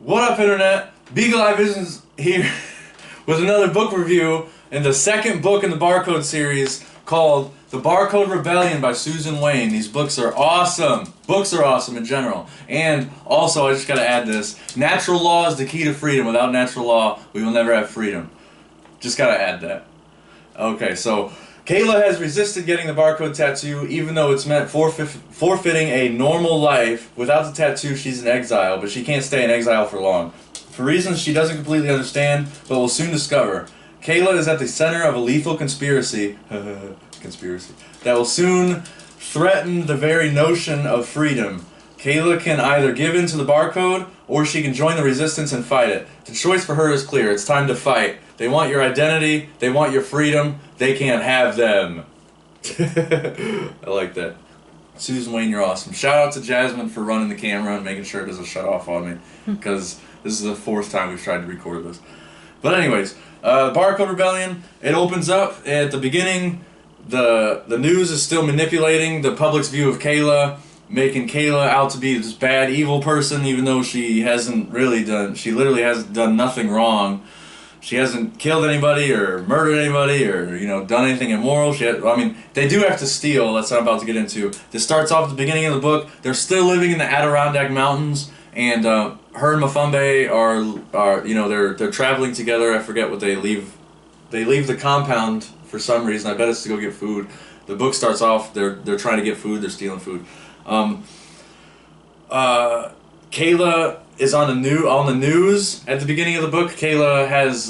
What up, Internet? Beagle Eye Vision's here with another book review in the second book in the Barcode series called The Barcode Rebellion by Susanne Weyn. These books are awesome. Books are awesome in general. And also, I just gotta add this, natural law is the key to freedom. Without natural law, we will never have freedom. Just gotta add that. Okay, so Kayla has resisted getting the barcode tattoo even though it's meant forfeiting a normal life. Without the tattoo, she's in exile, but she can't stay in exile for long. For reasons she doesn't completely understand, but will soon discover. Kayla is at the center of a lethal conspiracy that will soon threaten the very notion of freedom. Kayla can either give in to the barcode, or she can join the resistance and fight it. The choice for her is clear. It's time to fight. They want your identity. They want your freedom. They can't have them. I like that. Susanne Weyn, you're awesome. Shout out to Jasmine for running the camera and making sure it doesn't shut off on me, because this is the fourth time we've tried to record this. But anyways, Barcode Rebellion, it opens up at the beginning. The news is still manipulating the public's view of Kayla, making Kayla out to be this bad, evil person, even though she literally hasn't done nothing wrong. She hasn't killed anybody or murdered anybody or, done anything immoral. They do have to steal. That's what I'm about to get into. This starts off at the beginning of the book. They're still living in the Adirondack Mountains, and her and Mafumbe they're traveling together. I forget what they leave. They leave the compound for some reason. I bet it's to go get food. The book starts off. They're trying to get food. They're stealing food. Kayla is on the news at the beginning of the book. Kayla has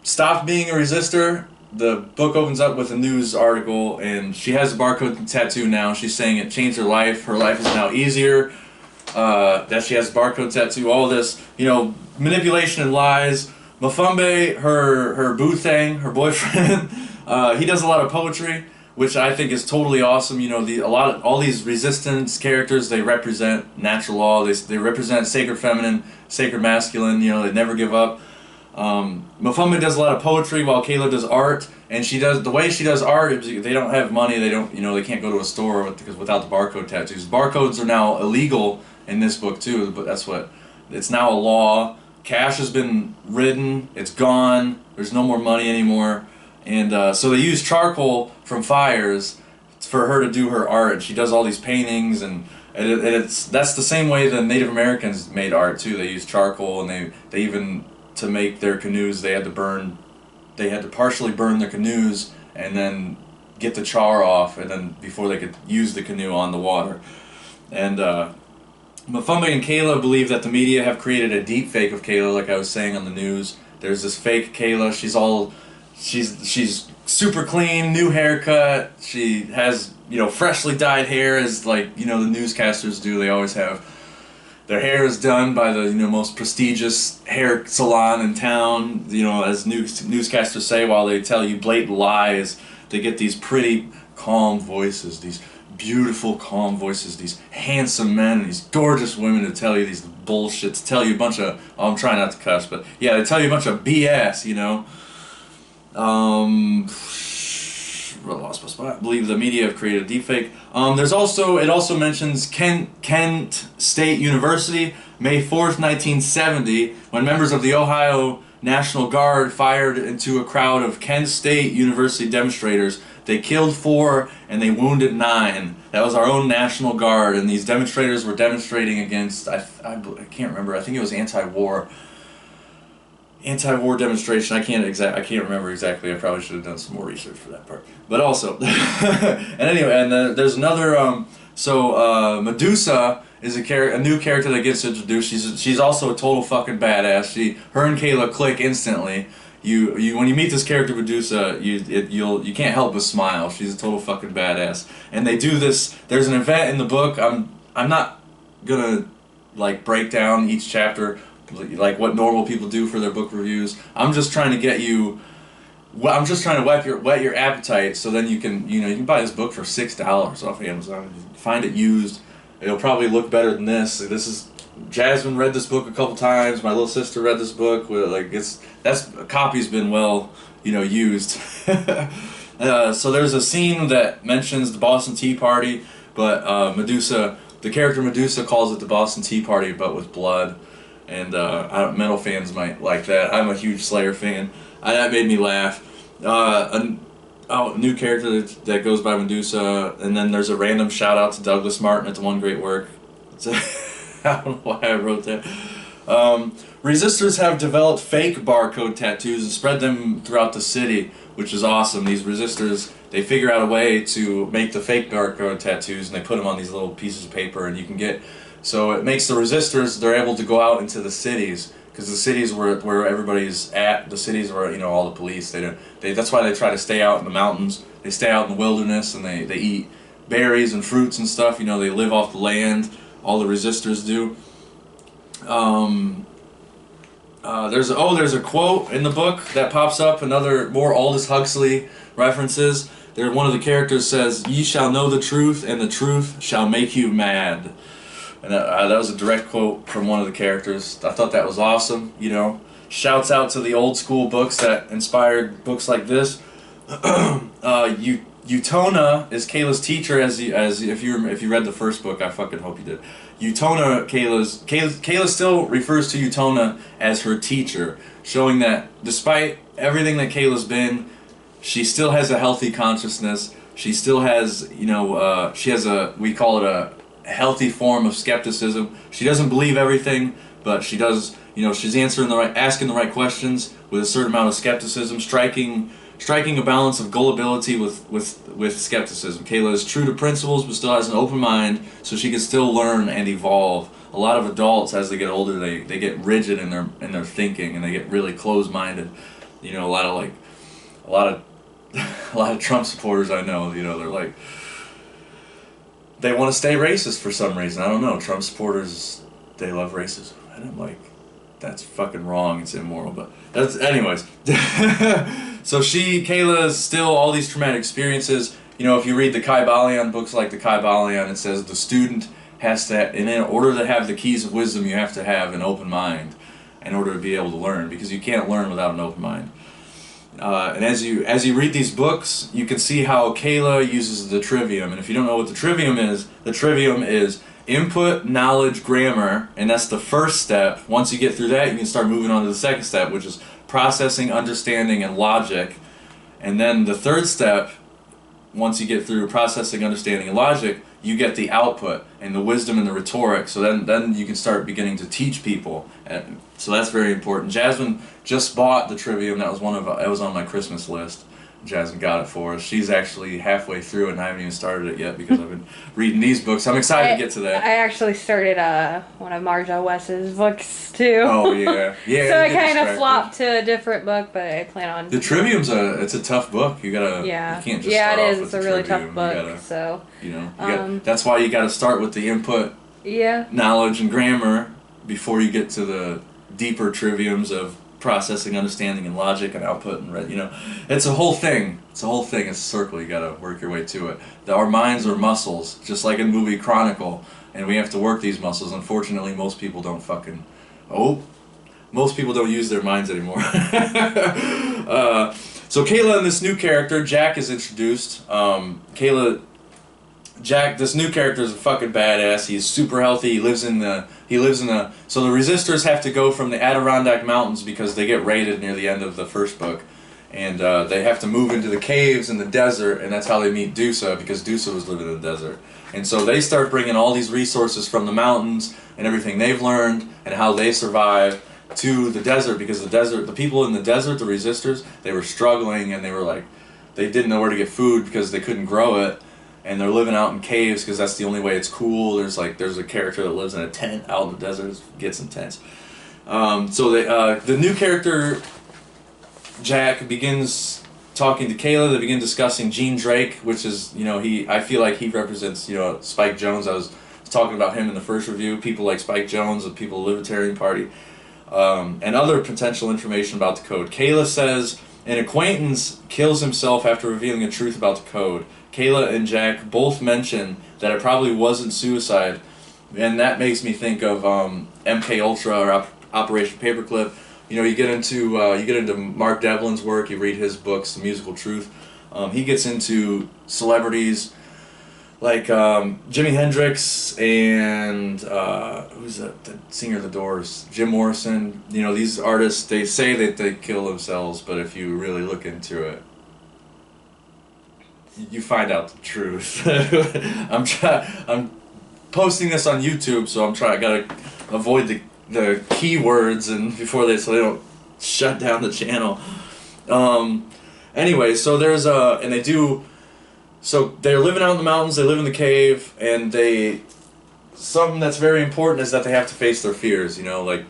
stopped being a resistor. The book opens up with a news article, and she has a barcode tattoo now. She's saying it changed her life. Her life is now easier. That she has a barcode tattoo. All this, manipulation and lies. Mafumbe, her boo thing, her boyfriend, he does a lot of poetry, which I think is totally awesome. All these resistance characters, they represent natural law. They represent sacred feminine, sacred masculine. They never give up. Mafumbe does a lot of poetry while Kayla does art, and the way she does art is they don't have money. They don't, they can't go to a store because without the barcode tattoos. Barcodes are now illegal in this book too, but it's now a law. Cash has been ridden. It's gone. There's no more money anymore. And so they use charcoal from fires for her to do her art. She does all these paintings, and that's the same way the Native Americans made art too. They used charcoal, and they even, to make their canoes, they had to partially burn their canoes and then get the char off, and then before they could use the canoe on the water. And Mafumbe and Kayla believe that the media have created a deep fake of Kayla, like I was saying on the news. There's this fake Kayla. She's super clean, new haircut. She has, freshly dyed hair, as the newscasters do. They always have. Their hair is done by the most prestigious hair salon in town. As newscasters say, while they tell you blatant lies, they get these pretty, calm voices, these beautiful, calm voices, these handsome men and these gorgeous women to tell you these bullshit, to tell you a bunch of, I'm trying not to cuss, but yeah, they tell you a bunch of BS, lost my spot. I believe the media have created a deepfake. It also mentions Kent State University, May 4th, 1970, when members of the Ohio National Guard fired into a crowd of Kent State University demonstrators. They killed 4 and they wounded 9. That was our own National Guard, and these demonstrators were demonstrating against, I can't remember, I think it was anti-war demonstration. I can't remember exactly. I probably should have done some more research for that part. But also, and anyway, there's another. Medusa is a new character that gets introduced. She's also a total fucking badass. Her and Kayla click instantly. When you meet this character Medusa, you can't help but smile. She's a total fucking badass. And they do this. There's an event in the book. I'm not gonna break down each chapter like what normal people do for their book reviews. I'm just trying to get you. I'm just trying to whet your appetite, so then you can buy this book for $6 off Amazon. Find it used. It'll probably look better than this. Jasmine read this book a couple times. My little sister read this book. A copy's been well, used. So there's a scene that mentions the Boston Tea Party, but Medusa the character Medusa calls it the Boston Tea Party, but with blood. And metal fans might like that. I'm a huge Slayer fan. That made me laugh. A new character that goes by Medusa, and then there's a random shout out to Douglas Martin at the One Great Work. I don't know why I wrote that. Resistors have developed fake barcode tattoos and spread them throughout the city, which is awesome. These resistors, they figure out a way to make the fake barcode tattoos, and they put them on these little pieces of paper, and you can get. So it makes the resistors, they're able to go out into the cities, because the cities where everybody's at, the cities where, you know, all the police, that's why they try to stay out in the mountains. They stay out in the wilderness, and they eat berries and fruits and stuff. You know, they live off the land. All the resistors do. There's a quote in the book that pops up. More Aldous Huxley references. One of the characters says, "Ye shall know the truth, and the truth shall make you mad." And that was a direct quote from one of the characters. I thought that was awesome. You know, shouts out to the old school books that inspired books like this. Utona is Kayla's teacher, as if you read the first book. I fucking hope you did. Kayla still refers to Utona as her teacher, showing that despite everything that Kayla's been, she still has a healthy consciousness. She still has, we call it a healthy form of skepticism. She doesn't believe everything, but she does, she's asking the right questions with a certain amount of skepticism, striking a balance of gullibility with skepticism. Kayla is true to principles, but still has an open mind, so she can still learn and evolve. A lot of adults, as they get older, they get rigid in their thinking, and they get really closed-minded. A lot of Trump supporters I know, they're like, they want to stay racist for some reason. I don't know. Trump supporters, they love racism, and I'm like, that's fucking wrong. It's immoral, but anyways. So Kayla is still all these traumatic experiences. If you read the Kybalion books, like the Kybalion, it says the student has to, and in order to have the keys of wisdom, you have to have an open mind in order to be able to learn, because you can't learn without an open mind. And as you read these books, you can see how Kayla uses the trivium. And if you don't know what the trivium is input, knowledge, grammar, and that's the first step. Once you get through that, you can start moving on to the second step, which is processing, understanding, and logic. And then the third step, once you get through processing, understanding, and logic, you get the output and the wisdom and the rhetoric. So then you can start beginning to teach people. And so that's very important. Jasmine just bought the trivium. That was on my Christmas list. Jasmine got it for us. She's actually halfway through it, and I haven't even started it yet because I've been reading these books. I'm excited to get to that. I actually started one of Marja West's books too. Oh yeah, yeah. So I kind of flopped to a different book, but I plan on. The Trivium's it's a tough book. You gotta. Yeah. You can't just start off with it's a really tough book. That's why you gotta start with the input. Yeah. Knowledge and grammar before you get to the deeper triviums of processing, understanding, and logic and output and it's a whole thing. It's a circle. You gotta work your way to it. Our minds are muscles, just like in the movie Chronicle, and we have to work these muscles. Unfortunately, most people don't use their minds anymore. So Kayla and this new character, Jack, is introduced. Jack, this new character is a fucking badass. He's super healthy. He lives in the. So the resistors have to go from the Adirondack Mountains because they get raided near the end of the first book, and they have to move into the caves in the desert, and that's how they meet Dusa, because Dusa was living in the desert. And so they start bringing all these resources from the mountains and everything they've learned and how they survive to the desert, because the people in the desert, the resistors, they were struggling, and they didn't know where to get food because they couldn't grow it. And they're living out in caves because that's the only way it's cool. There's a character that lives in a tent out in the desert. It gets intense. The new character, Jack, begins talking to Kayla. They begin discussing Gene Drake, which is, I feel like he represents, Spike Jonze. I was talking about him in the first review. People like Spike Jonze, the people of the Libertarian Party, and other potential information about the code. Kayla says an acquaintance kills himself after revealing the truth about the code. Kayla and Jack both mention that it probably wasn't suicide, and that makes me think of MK Ultra or Operation Paperclip. You get into Mark Devlin's work. You read his books, The Musical Truth. He gets into celebrities like Jimi Hendrix and who's the singer of the Doors, Jim Morrison. You know, these artists, they say that they kill themselves, but if you really look into it, you find out the truth. I'm posting this on YouTube, so I gotta avoid the keywords and so they don't shut down the channel. Anyway, so there's and they do. So they're living out in the mountains, they live in the cave, and something that's very important is that they have to face their fears, you know, like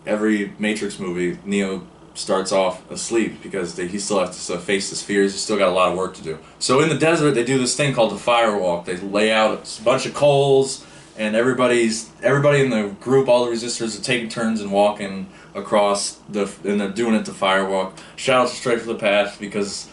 every Matrix movie, Neo starts off asleep because he still has to face his fears, he's still got a lot of work to do. So in the desert, they do this thing called the firewalk. They lay out a bunch of coals, and everybody in the group, all the resistors, are taking turns and walking across and they're doing it the firewalk. Shout out to Straight for the Path because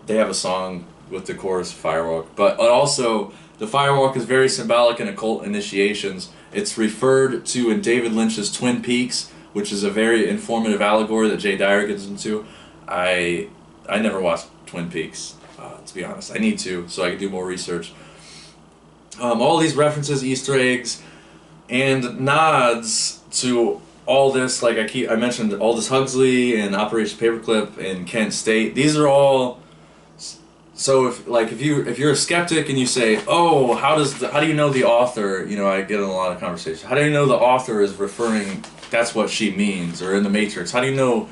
they have a song with the chorus Firewalk. But also, the Firewalk is very symbolic in occult initiations. It's referred to in David Lynch's Twin Peaks, which is a very informative allegory that Jay Dyer gets into. I never watched Twin Peaks, to be honest. I need to, so I can do more research. All these references, Easter eggs, and nods to all this, like I mentioned, Aldous Huxley and Operation Paperclip and Kent State. These are all. So if you're a skeptic and you say, oh, how do you know the author? You know, I get in a lot of conversations. How do you know the author is referring? That's what she means, or in the Matrix. How do you know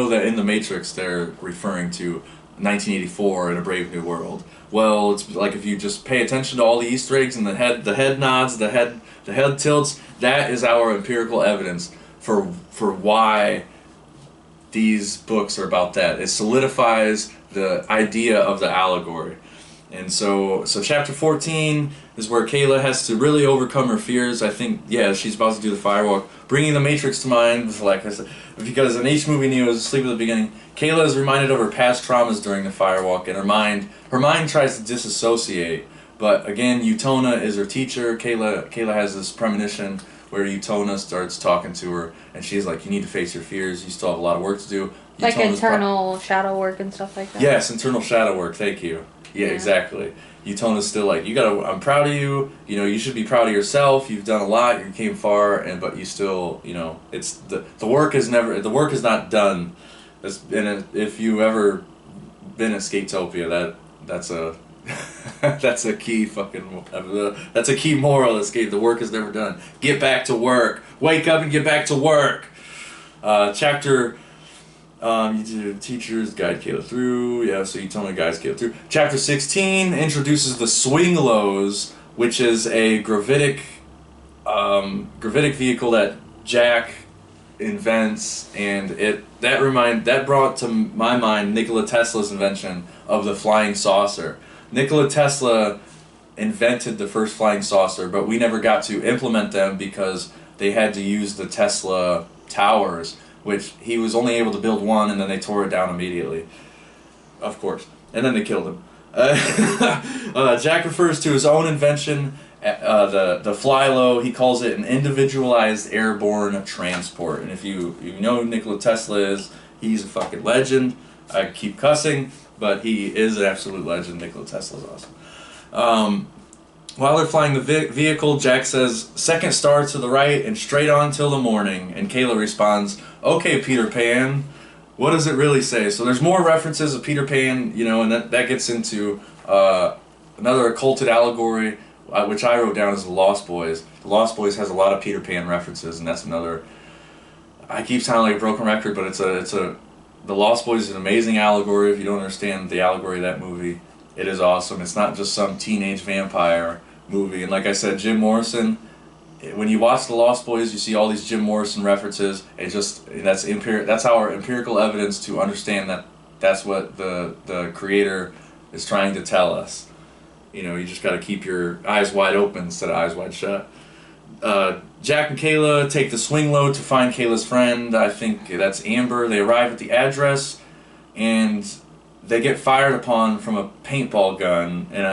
that in the Matrix they're referring to 1984 and A Brave New World? Well, it's like if you just pay attention to all the Easter eggs and the head nods, the head tilts. That is our empirical evidence for why these books are about that. It solidifies the idea of the allegory. And so chapter 14 is where Kayla has to really overcome her fears. I think, yeah, she's about to do the firewalk, bringing the Matrix to mind, like I said, because in each movie Neo is asleep at the beginning. Kayla is reminded of her past traumas during the firewalk, and her mind tries to disassociate. But again, Utona is her teacher. Kayla has this premonition where Utona starts talking to her, and she's like, you need to face your fears, you still have a lot of work to do. Like internal shadow work and stuff like that? Yes, internal shadow work, thank you. Yeah, exactly. Utona's still like, I'm proud of you, you know, you should be proud of yourself, you've done a lot, you came far, but you still, you know, it's the work is not done. And if you ever been at Skatopia, that's a that's a key that's a key moral of Skate. The work is never done. Get back to work. Wake up and get back to work. Chapter you do teachers guide Kayla through. Yeah, so Utona guides Kayla through. Chapter 16 introduces the swing lows, which is a gravitic vehicle that Jack invents, and that brought to my mind Nikola Tesla's invention of the flying saucer. Nikola Tesla invented the first flying saucer, but we never got to implement them because they had to use the Tesla towers, which he was only able to build one, and then they tore it down immediately. Of course. And then they killed him. Jack refers to his own invention, the Fly-Low. He calls it an individualized airborne transport. And if you know who Nikola Tesla is, he's a fucking legend. I keep cussing, but he is an absolute legend. Nikola Tesla's awesome. While they're flying the vehicle, Jack says, second star to the right and straight on till the morning. And Kayla responds, okay, Peter Pan. What does it really say? So there's more references of Peter Pan, you know, and that gets into another occulted allegory, which I wrote down as The Lost Boys. The Lost Boys has a lot of Peter Pan references, and that's another... I keep sounding like a broken record, but The Lost Boys is an amazing allegory. If you don't understand the allegory of that movie, it is awesome. It's not just some teenage vampire movie. And like I said, Jim Morrison, when you watch The Lost Boys, you see all these Jim Morrison references. That's our empirical evidence to understand that that's what the creator is trying to tell us. You know, you just got to keep your eyes wide open instead of eyes wide shut. Jack and Kayla take the swing low to find Kayla's friend. I think that's Amber. They arrive at the address, and they get fired upon from a paintball gun, and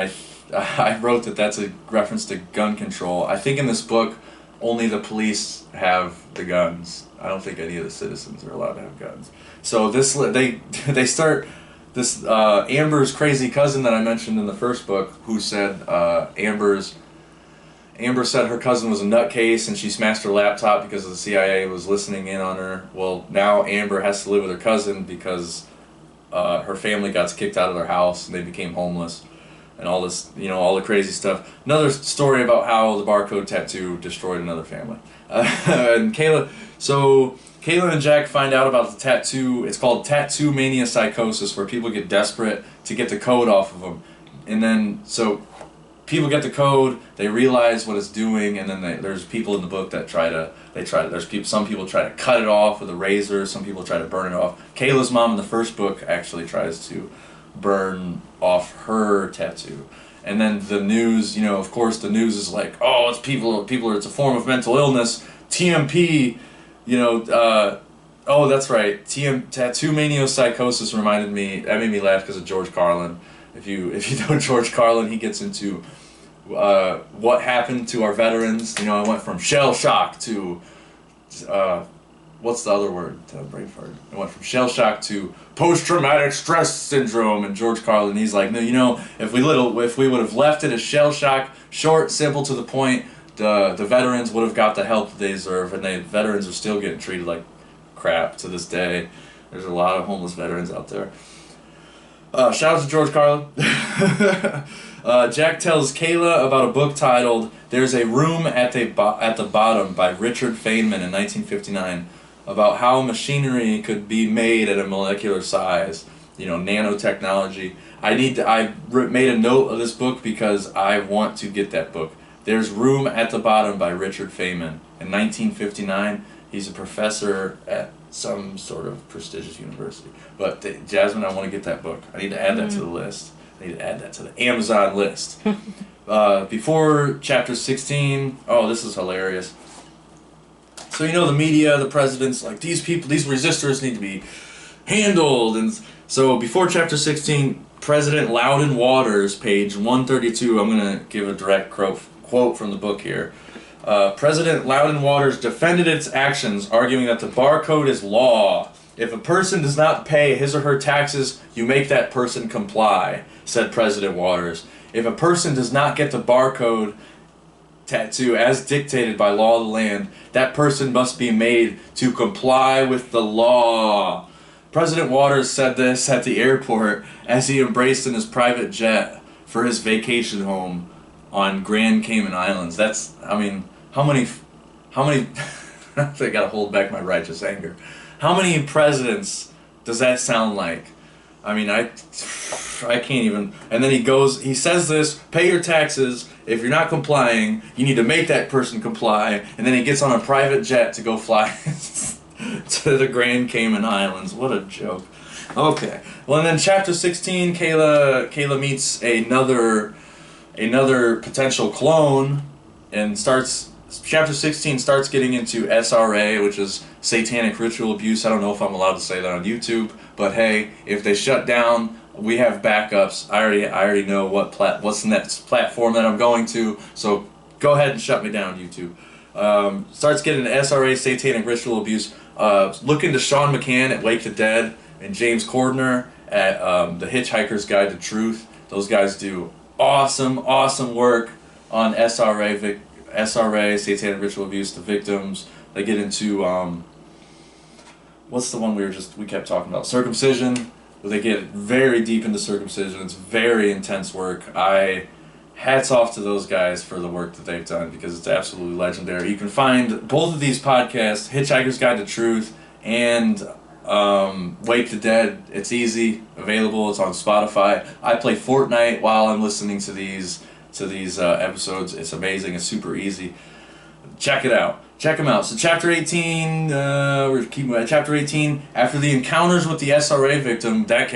I wrote that that's a reference to gun control. I think in this book, only the police have the guns. I don't think any of the citizens are allowed to have guns. So they start this Amber's crazy cousin that I mentioned in the first book, who said Amber said her cousin was a nutcase and she smashed her laptop because the CIA was listening in on her. Well, now Amber has to live with her cousin because her family got kicked out of their house and they became homeless, and all this, all the crazy stuff. Another story about how the barcode tattoo destroyed another family. And Kayla and Jack find out about the tattoo. It's called tattoo mania psychosis, where people get desperate to get the code off of them, and then people get the code, they realize what it's doing, and then there's people in the book that some people try to cut it off with a razor, some people try to burn it off. Kayla's mom in the first book actually tries to burn off her tattoo. And then the news, of course the news is like, oh, it's it's a form of mental illness, TMP, oh, that's right, tattoo mania psychosis that made me laugh because of George Carlin. If you know George Carlin, he gets into what happened to our veterans. I went from shell shock to what's the other word? Brain fart. I went from shell shock to post-traumatic stress syndrome. And George Carlin, he's like, no, if we would have left it as shell shock, short, simple, to the point, the veterans would have got the help that they deserve, and the veterans are still getting treated like crap to this day. There's a lot of homeless veterans out there. Shout out to George Carlin. Jack tells Kayla about a book titled "There's a Room at the Bottom" by Richard Feynman in 1959, about how machinery could be made at a molecular size, nanotechnology. I made a note of this book because I want to get that book. There's Room at the Bottom by Richard Feynman in 1959. He's a professor at some sort of prestigious university. But Jasmine, I want to get that book. I need to add that to the list. I need to add that to the Amazon list. Before chapter 16, oh, this is hilarious. So the media, the president's like, these resistors need to be handled. And so before chapter 16, President Loudon Waters, page 132, I'm going to give a direct quote from the book here. President Loudon Waters defended its actions, arguing that the barcode is law. If a person does not pay his or her taxes, you make that person comply, said President Waters. If a person does not get the barcode tattoo as dictated by law of the land, that person must be made to comply with the law. President Waters said this at the airport as he embraced in his private jet for his vacation home on Grand Cayman Islands. How many I gotta hold back my righteous anger. How many presidents does that sound like? I can't even. And then he says this, pay your taxes. If you're not complying, you need to make that person comply. And then he gets on a private jet to go fly to the Grand Cayman Islands. What a joke. Okay. Well, and then chapter 16, Kayla meets another potential clone, and chapter 16 starts getting into SRA, which is satanic ritual abuse. I don't know if I'm allowed to say that on YouTube, but hey, if they shut down, we have backups. I already know what's the next platform that I'm going to, so go ahead and shut me down, YouTube. Starts getting into SRA, satanic ritual abuse. Look into Sean McCann at Wake the Dead and James Cordner at The Hitchhiker's Guide to Truth. Those guys do awesome work on SRA, satanic ritual abuse, the victims. They get into what's the one we kept talking about? Circumcision. They get very deep into circumcision. It's very intense work. Hats off to those guys for the work that they've done, because it's absolutely legendary. You can find both of these podcasts, Hitchhiker's Guide to Truth and Wake the Dead. It's easy, available. It's on Spotify. I play Fortnite while I'm listening to these episodes. It's amazing. It's super easy. Check it out. Check them out. So chapter 18, chapter 18, after the encounters with the SRA victim, that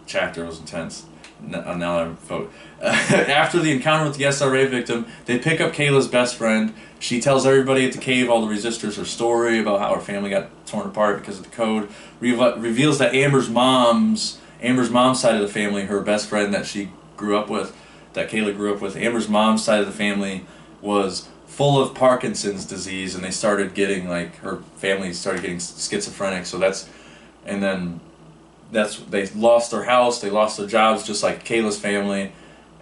chapter was intense. Now I'm vote. After the encounter with the SRA victim, they pick up Kayla's best friend. She tells everybody at the cave, all the resistors, her story about how her family got torn apart because of the code. Reveals that Amber's mom's side of the family, her best friend that she grew up with, that Kayla grew up with, Amber's mom's side of the family was full of Parkinson's disease, and her family started getting schizophrenic. So and then they lost their house, they lost their jobs, just like Kayla's family.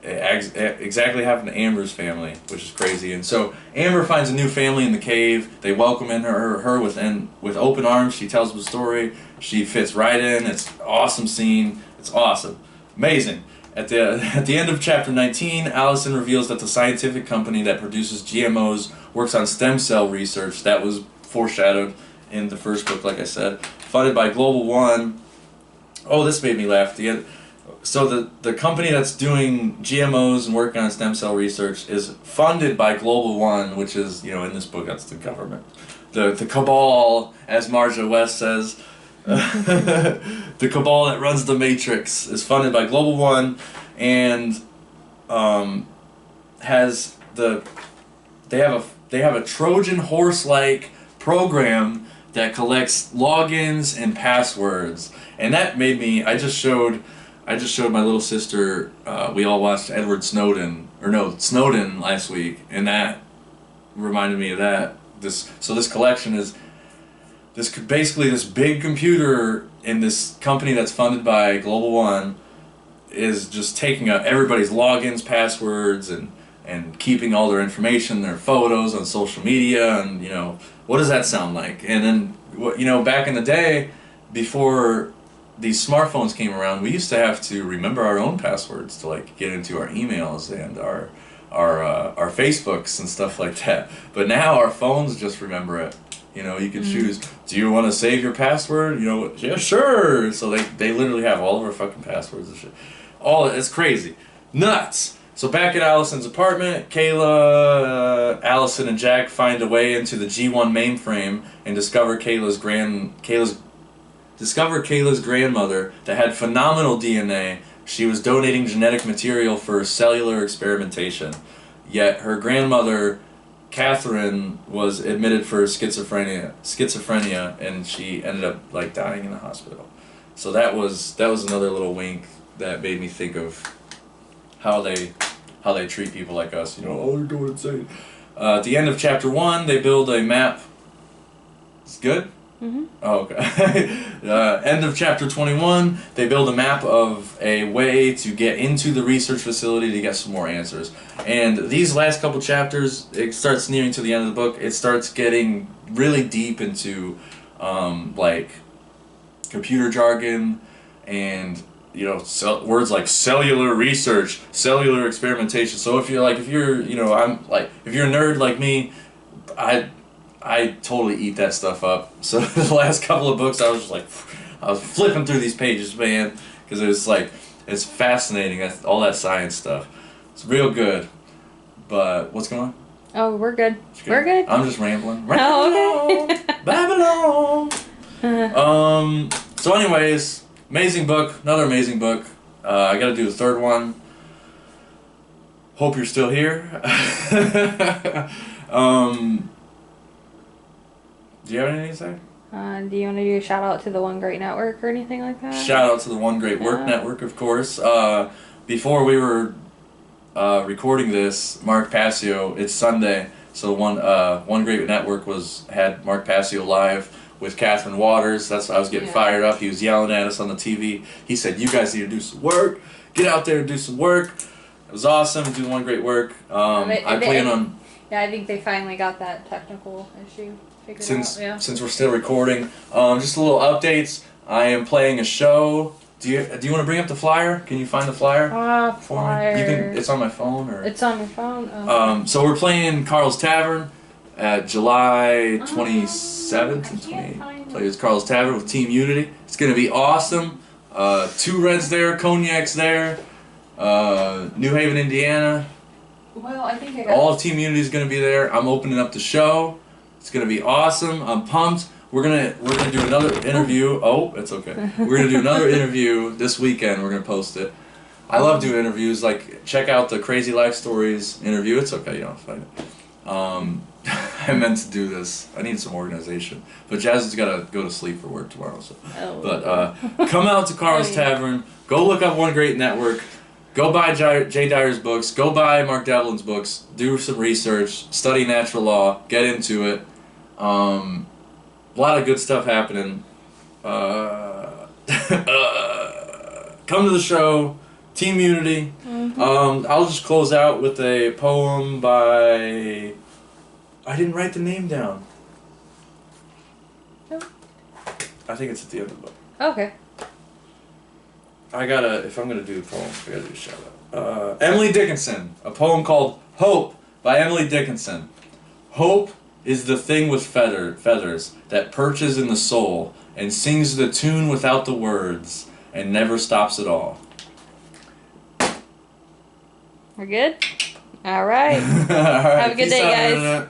Exactly happened to Amber's family, which is crazy. And so Amber finds a new family in the cave. They welcome in her with open arms. She tells them the story. She fits right in. It's an awesome scene. It's awesome, amazing. At the end of chapter 19, Allison reveals that the scientific company that produces GMOs works on stem cell research. That was foreshadowed in the first book, like I said. Funded by Global One. Oh, this made me laugh. So the company that's doing GMOs and working on stem cell research is funded by Global One, which is, in this book, that's the government. The cabal, as Marja West says. The cabal that runs the Matrix is funded by Global One, and they have a Trojan horse-like program that collects logins and passwords, and that made me. I just showed my little sister. We all watched Snowden last week, and that reminded me of that. This collection is basically this big computer in this company that's funded by Global One is just taking up everybody's logins, passwords, and keeping all their information, their photos on social media, and what does that sound like? And then back in the day, before these smartphones came around, we used to have to remember our own passwords to get into our emails and our Facebooks and stuff like that. But now our phones just remember it. You can choose, do you want to save your password? Yeah, sure. So they literally have all of our fucking passwords and shit. It's crazy. Nuts. So back at Allison's apartment, Kayla, Allison, and Jack find a way into the G1 mainframe and discover Kayla's grandmother that had phenomenal DNA. She was donating genetic material for cellular experimentation. Yet her grandmother, Catherine, was admitted for schizophrenia, and she ended up dying in the hospital. So that was another little wink that made me think of how they treat people like us. Oh, they're going insane. At the end of chapter 1, they build a map. It's good? Mm-hmm. Oh, okay. End of chapter 21, they build a map of a way to get into the research facility to get some more answers. And these last couple chapters, it starts nearing to the end of the book, it starts getting really deep into computer jargon and words like cellular research, cellular experimentation. So if you're if you're a nerd like me, I totally eat that stuff up. So the last couple of books, I was flipping through these pages, man, because it's fascinating. All that science stuff. It's real good. But what's going on? Oh, we're good. We're good. I'm just rambling. Oh, okay. Babylon. So anyways, amazing book. Another amazing book. I got to do the third one. Hope you're still here. Do you have anything to say? Do you want to do a shout out to the One Great Network or anything like that? Shout out to the One Great Work Network, of course. Before we were recording this, Mark Passio, it's Sunday, so One Great Network had Mark Passio live with Catherine Waters. That's why I was getting fired up. He was yelling at us on the TV. He said, "You guys need to do some work. Get out there and do some work." It was awesome. Do One Great Work. I plan on. Yeah, I think they finally got that technical issue. Since we're still recording, just a little updates. I am playing a show. Do you want to bring up the flyer? Can you find the flyer? Flyer. You can. It's on my phone, or it's on your phone. Oh. So we're playing Carl's Tavern at July 27th and 28th. Plays Carl's Tavern with Team Unity. It's gonna be awesome. 2 Reds there, Cognac's there. New Haven, Indiana. Well, I think all of Team Unity is gonna be there. I'm opening up the show. It's gonna be awesome. I'm pumped. We're gonna do another interview. Oh, it's okay. We're gonna do another interview this weekend. We're gonna post it. I love doing interviews. Check out the Crazy Life Stories interview. It's okay. You don't have to find it. I meant to do this. I need some organization. But Jazz has gotta go to sleep for work tomorrow. So, come out to Carl's Tavern. Go look up One Great Network. Go buy Jay Dyer's books. Go buy Mark Devlin's books. Do some research. Study natural law. Get into it. A lot of good stuff happening. come to the show. Team Unity. I'll just close out with a poem by... I didn't write the name down. No. I think it's at the end of the book. Okay. If I'm gonna do a poem, I gotta do a shout out. Emily Dickinson. A poem called Hope by Emily Dickinson. Hope is the thing with feathers that perches in the soul and sings the tune without the words and never stops at all. We're good? All right. All right. Have a good Peace day, out, guys. Internet.